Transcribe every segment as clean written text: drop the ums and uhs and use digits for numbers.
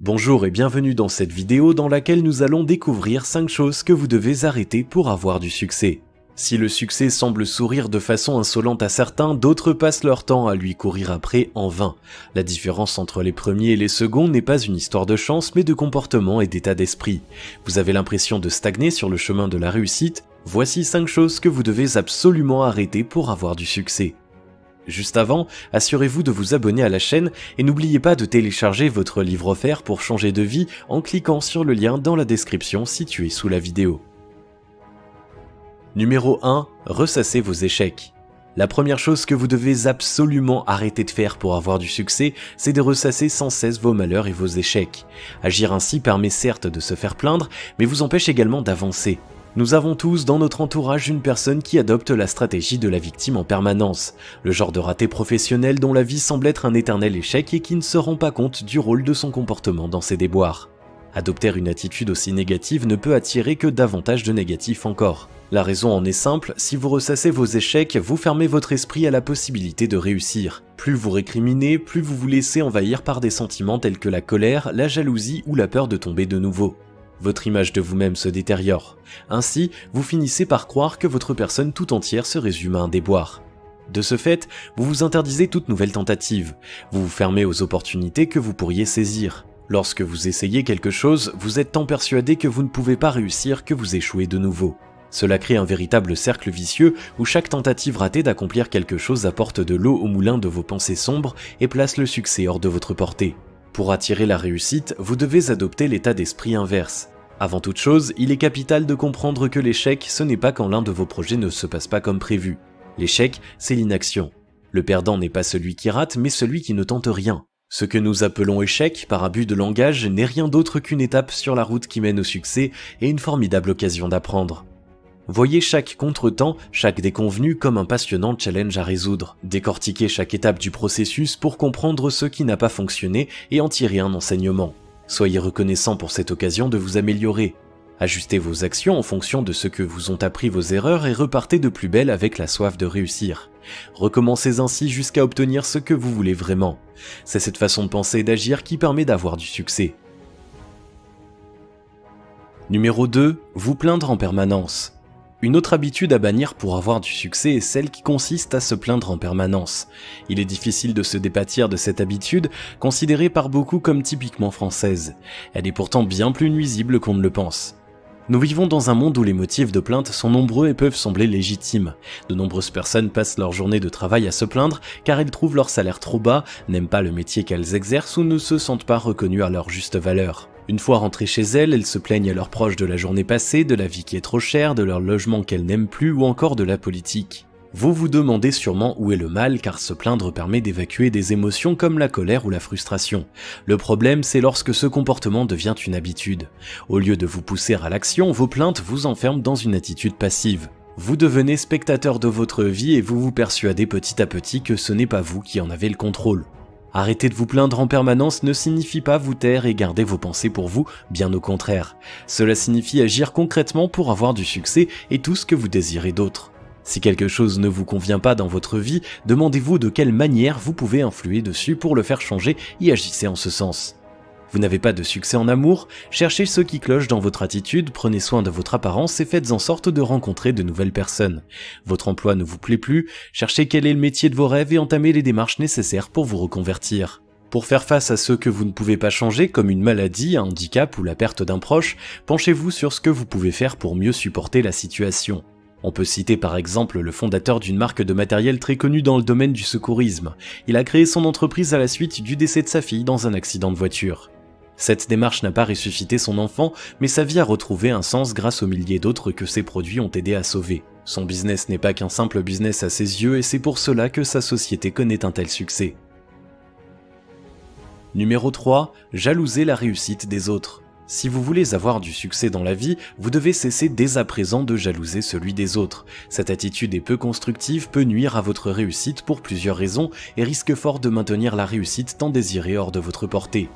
Bonjour et bienvenue dans cette vidéo dans laquelle nous allons découvrir 5 choses que vous devez arrêter pour avoir du succès. Si le succès semble sourire de façon insolente à certains, d'autres passent leur temps à lui courir après en vain. La différence entre les premiers et les seconds n'est pas une histoire de chance mais de comportement et d'état d'esprit. Vous avez l'impression de stagner sur le chemin de la réussite? Voici 5 choses que vous devez absolument arrêter pour avoir du succès. Juste avant, assurez-vous de vous abonner à la chaîne et n'oubliez pas de télécharger votre livre offert pour changer de vie en cliquant sur le lien dans la description située sous la vidéo. Numéro 1. Ressassez vos échecs. La première chose que vous devez absolument arrêter de faire pour avoir du succès, c'est de ressasser sans cesse vos malheurs et vos échecs. Agir ainsi permet certes de se faire plaindre, mais vous empêche également d'avancer. Nous avons tous dans notre entourage une personne qui adopte la stratégie de la victime en permanence, le genre de raté professionnel dont la vie semble être un éternel échec et qui ne se rend pas compte du rôle de son comportement dans ses déboires. Adopter une attitude aussi négative ne peut attirer que davantage de négatifs encore. La raison en est simple, si vous ressassez vos échecs, vous fermez votre esprit à la possibilité de réussir. Plus vous récriminez, plus vous vous laissez envahir par des sentiments tels que la colère, la jalousie ou la peur de tomber de nouveau. Votre image de vous-même se détériore. Ainsi, vous finissez par croire que votre personne tout entière se résume à un déboire. De ce fait, vous vous interdisez toute nouvelle tentative. Vous vous fermez aux opportunités que vous pourriez saisir. Lorsque vous essayez quelque chose, vous êtes tant persuadé que vous ne pouvez pas réussir que vous échouez de nouveau. Cela crée un véritable cercle vicieux où chaque tentative ratée d'accomplir quelque chose apporte de l'eau au moulin de vos pensées sombres et place le succès hors de votre portée. Pour attirer la réussite, vous devez adopter l'état d'esprit inverse. Avant toute chose, il est capital de comprendre que l'échec, ce n'est pas quand l'un de vos projets ne se passe pas comme prévu. L'échec, c'est l'inaction. Le perdant n'est pas celui qui rate, mais celui qui ne tente rien. Ce que nous appelons échec, par abus de langage, n'est rien d'autre qu'une étape sur la route qui mène au succès et une formidable occasion d'apprendre. Voyez chaque contretemps, chaque déconvenu comme un passionnant challenge à résoudre. Décortiquez chaque étape du processus pour comprendre ce qui n'a pas fonctionné et en tirer un enseignement. Soyez reconnaissant pour cette occasion de vous améliorer. Ajustez vos actions en fonction de ce que vous ont appris vos erreurs et repartez de plus belle avec la soif de réussir. Recommencez ainsi jusqu'à obtenir ce que vous voulez vraiment. C'est cette façon de penser et d'agir qui permet d'avoir du succès. Numéro 2. Vous plaindre en permanence. Une autre habitude à bannir pour avoir du succès est celle qui consiste à se plaindre en permanence. Il est difficile de se dépâtir de cette habitude, considérée par beaucoup comme typiquement française. Elle est pourtant bien plus nuisible qu'on ne le pense. Nous vivons dans un monde où les motifs de plainte sont nombreux et peuvent sembler légitimes. De nombreuses personnes passent leur journée de travail à se plaindre car elles trouvent leur salaire trop bas, n'aiment pas le métier qu'elles exercent ou ne se sentent pas reconnues à leur juste valeur. Une fois rentrées chez elles se plaignent à leurs proches de la journée passée, de la vie qui est trop chère, de leur logement qu'elles n'aiment plus ou encore de la politique. Vous vous demandez sûrement où est le mal car se plaindre permet d'évacuer des émotions comme la colère ou la frustration. Le problème, c'est lorsque ce comportement devient une habitude. Au lieu de vous pousser à l'action, vos plaintes vous enferment dans une attitude passive. Vous devenez spectateur de votre vie et vous vous persuadez petit à petit que ce n'est pas vous qui en avez le contrôle. Arrêter de vous plaindre en permanence ne signifie pas vous taire et garder vos pensées pour vous, bien au contraire. Cela signifie agir concrètement pour avoir du succès et tout ce que vous désirez d'autre. Si quelque chose ne vous convient pas dans votre vie, demandez-vous de quelle manière vous pouvez influer dessus pour le faire changer et agissez en ce sens. Vous n'avez pas de succès en amour, cherchez ce qui cloche dans votre attitude, prenez soin de votre apparence et faites en sorte de rencontrer de nouvelles personnes. Votre emploi ne vous plaît plus, cherchez quel est le métier de vos rêves et entamez les démarches nécessaires pour vous reconvertir. Pour faire face à ce que vous ne pouvez pas changer, comme une maladie, un handicap ou la perte d'un proche, penchez-vous sur ce que vous pouvez faire pour mieux supporter la situation. On peut citer par exemple le fondateur d'une marque de matériel très connue dans le domaine du secourisme. Il a créé son entreprise à la suite du décès de sa fille dans un accident de voiture. Cette démarche n'a pas ressuscité son enfant, mais sa vie a retrouvé un sens grâce aux milliers d'autres que ses produits ont aidé à sauver. Son business n'est pas qu'un simple business à ses yeux et c'est pour cela que sa société connaît un tel succès. Numéro 3. Jalouser la réussite des autres. Si vous voulez avoir du succès dans la vie, vous devez cesser dès à présent de jalouser celui des autres. Cette attitude est peu constructive, peut nuire à votre réussite pour plusieurs raisons et risque fort de maintenir la réussite tant désirée hors de votre portée.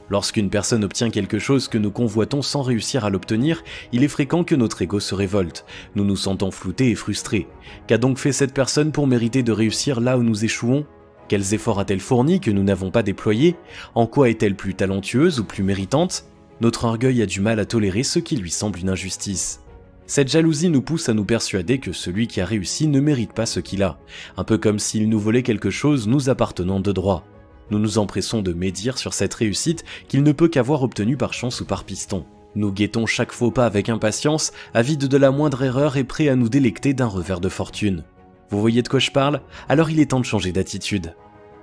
Lorsqu'une personne obtient quelque chose que nous convoitons sans réussir à l'obtenir, il est fréquent que notre ego se révolte. Nous nous sentons floutés et frustrés. Qu'a donc fait cette personne pour mériter de réussir là où nous échouons ? Quels efforts a-t-elle fournis que nous n'avons pas déployés? En quoi est-elle plus talentueuse ou plus méritante? Notre orgueil a du mal à tolérer ce qui lui semble une injustice. Cette jalousie nous pousse à nous persuader que celui qui a réussi ne mérite pas ce qu'il a, un peu comme s'il nous volait quelque chose nous appartenant de droit. Nous nous empressons de médire sur cette réussite qu'il ne peut qu'avoir obtenue par chance ou par piston. Nous guettons chaque faux pas avec impatience, avides de la moindre erreur et prêts à nous délecter d'un revers de fortune. Vous voyez de quoi je parle? Alors il est temps de changer d'attitude.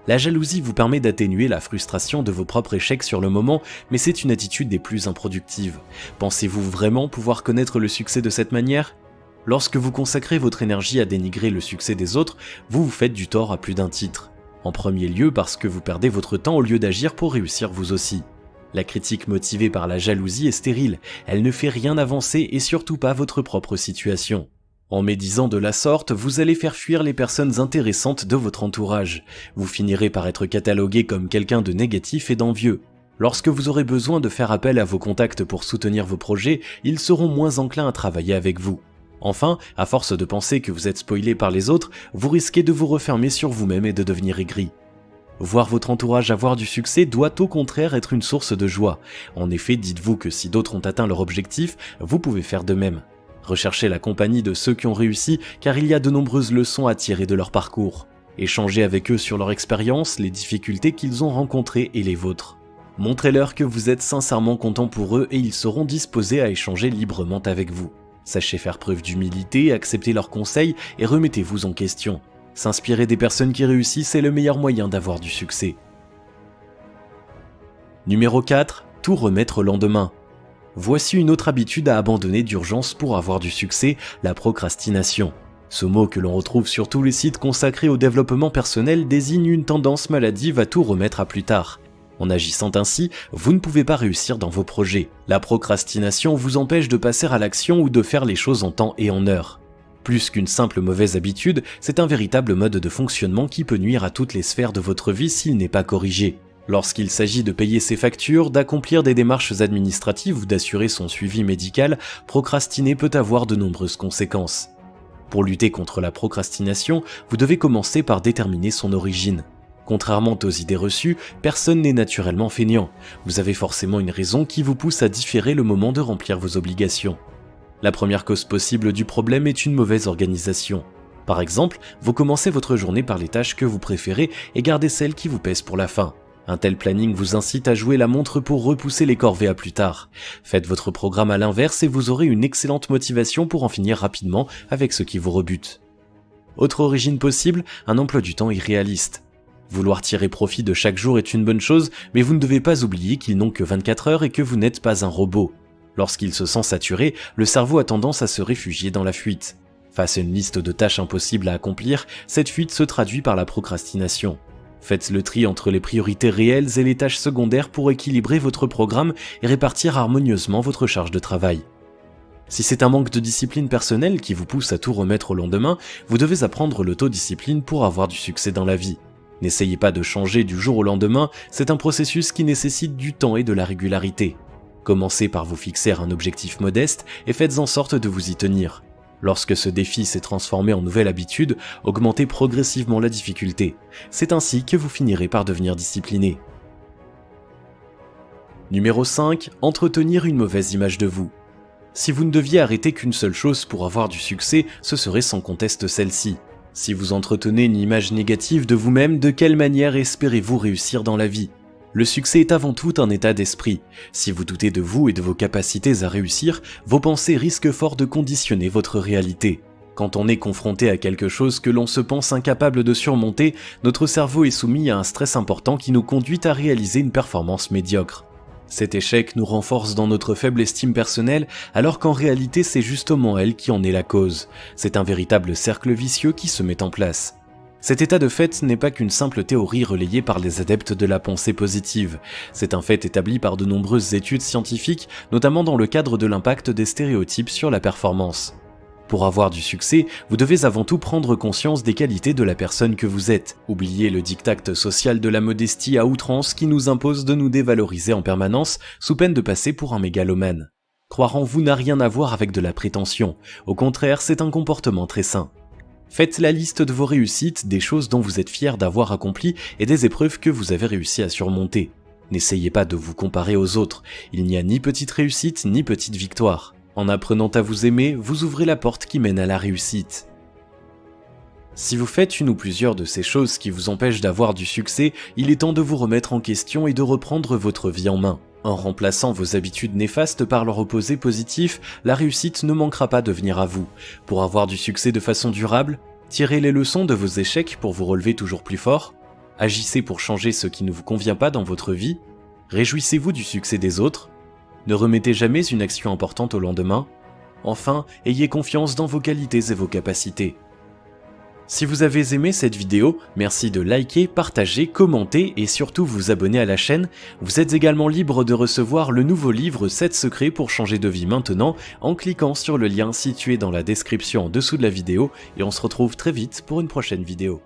La jalousie vous permet d'atténuer la frustration de vos propres échecs sur le moment, mais c'est une attitude des plus improductives. Pensez-vous vraiment pouvoir connaître le succès de cette manière? Lorsque vous consacrez votre énergie à dénigrer le succès des autres, vous vous faites du tort à plus d'un titre. En premier lieu parce que vous perdez votre temps au lieu d'agir pour réussir vous aussi. La critique motivée par la jalousie est stérile, elle ne fait rien avancer et surtout pas votre propre situation. En médisant de la sorte, vous allez faire fuir les personnes intéressantes de votre entourage. Vous finirez par être catalogué comme quelqu'un de négatif et d'envieux. Lorsque vous aurez besoin de faire appel à vos contacts pour soutenir vos projets, ils seront moins enclins à travailler avec vous. Enfin, à force de penser que vous êtes spoilé par les autres, vous risquez de vous refermer sur vous-même et de devenir aigri. Voir votre entourage avoir du succès doit au contraire être une source de joie. En effet, dites-vous que si d'autres ont atteint leur objectif, vous pouvez faire de même. Recherchez la compagnie de ceux qui ont réussi car il y a de nombreuses leçons à tirer de leur parcours. Échangez avec eux sur leur expérience, les difficultés qu'ils ont rencontrées et les vôtres. Montrez-leur que vous êtes sincèrement content pour eux et ils seront disposés à échanger librement avec vous. Sachez faire preuve d'humilité, acceptez leurs conseils et remettez-vous en question. S'inspirer des personnes qui réussissent est le meilleur moyen d'avoir du succès. Numéro 4. Tout remettre au lendemain. Voici une autre habitude à abandonner d'urgence pour avoir du succès, la procrastination. Ce mot que l'on retrouve sur tous les sites consacrés au développement personnel désigne une tendance maladive à tout remettre à plus tard. En agissant ainsi, vous ne pouvez pas réussir dans vos projets. La procrastination vous empêche de passer à l'action ou de faire les choses en temps et en heure. Plus qu'une simple mauvaise habitude, c'est un véritable mode de fonctionnement qui peut nuire à toutes les sphères de votre vie s'il n'est pas corrigé. Lorsqu'il s'agit de payer ses factures, d'accomplir des démarches administratives ou d'assurer son suivi médical, procrastiner peut avoir de nombreuses conséquences. Pour lutter contre la procrastination, vous devez commencer par déterminer son origine. Contrairement aux idées reçues, personne n'est naturellement feignant. Vous avez forcément une raison qui vous pousse à différer le moment de remplir vos obligations. La première cause possible du problème est une mauvaise organisation. Par exemple, vous commencez votre journée par les tâches que vous préférez et gardez celles qui vous pèsent pour la fin. Un tel planning vous incite à jouer la montre pour repousser les corvées à plus tard. Faites votre programme à l'inverse et vous aurez une excellente motivation pour en finir rapidement avec ce qui vous rebute. Autre origine possible, un emploi du temps irréaliste. Vouloir tirer profit de chaque jour est une bonne chose, mais vous ne devez pas oublier qu'ils n'ont que 24 heures et que vous n'êtes pas un robot. Lorsqu'il se sent saturé, le cerveau a tendance à se réfugier dans la fuite. Face à une liste de tâches impossibles à accomplir, cette fuite se traduit par la procrastination. Faites le tri entre les priorités réelles et les tâches secondaires pour équilibrer votre programme et répartir harmonieusement votre charge de travail. Si c'est un manque de discipline personnelle qui vous pousse à tout remettre au lendemain, vous devez apprendre l'autodiscipline pour avoir du succès dans la vie. N'essayez pas de changer du jour au lendemain, c'est un processus qui nécessite du temps et de la régularité. Commencez par vous fixer un objectif modeste et faites en sorte de vous y tenir. Lorsque ce défi s'est transformé en nouvelle habitude, augmentez progressivement la difficulté. C'est ainsi que vous finirez par devenir discipliné. Numéro 5. Entretenir une mauvaise image de vous. Si vous ne deviez arrêter qu'une seule chose pour avoir du succès, ce serait sans conteste celle-ci. Si vous entretenez une image négative de vous-même, de quelle manière espérez-vous réussir dans la vie ? Le succès est avant tout un état d'esprit. Si vous doutez de vous et de vos capacités à réussir, vos pensées risquent fort de conditionner votre réalité. Quand on est confronté à quelque chose que l'on se pense incapable de surmonter, notre cerveau est soumis à un stress important qui nous conduit à réaliser une performance médiocre. Cet échec nous renforce dans notre faible estime personnelle, alors qu'en réalité c'est justement elle qui en est la cause. C'est un véritable cercle vicieux qui se met en place. Cet état de fait n'est pas qu'une simple théorie relayée par les adeptes de la pensée positive. C'est un fait établi par de nombreuses études scientifiques, notamment dans le cadre de l'impact des stéréotypes sur la performance. Pour avoir du succès, vous devez avant tout prendre conscience des qualités de la personne que vous êtes. Oubliez le diktat social de la modestie à outrance qui nous impose de nous dévaloriser en permanence, sous peine de passer pour un mégalomane. Croire en vous n'a rien à voir avec de la prétention. Au contraire, c'est un comportement très sain. Faites la liste de vos réussites, des choses dont vous êtes fiers d'avoir accompli et des épreuves que vous avez réussi à surmonter. N'essayez pas de vous comparer aux autres, il n'y a ni petite réussite ni petite victoire. En apprenant à vous aimer, vous ouvrez la porte qui mène à la réussite. Si vous faites une ou plusieurs de ces choses qui vous empêchent d'avoir du succès, il est temps de vous remettre en question et de reprendre votre vie en main. En remplaçant vos habitudes néfastes par leur opposé positif, la réussite ne manquera pas de venir à vous. Pour avoir du succès de façon durable, tirez les leçons de vos échecs pour vous relever toujours plus fort, agissez pour changer ce qui ne vous convient pas dans votre vie, réjouissez-vous du succès des autres, ne remettez jamais une action importante au lendemain, enfin, ayez confiance dans vos qualités et vos capacités. Si vous avez aimé cette vidéo, merci de liker, partager, commenter et surtout vous abonner à la chaîne. Vous êtes également libre de recevoir le nouveau livre 7 secrets pour changer de vie maintenant en cliquant sur le lien situé dans la description en dessous de la vidéo et on se retrouve très vite pour une prochaine vidéo.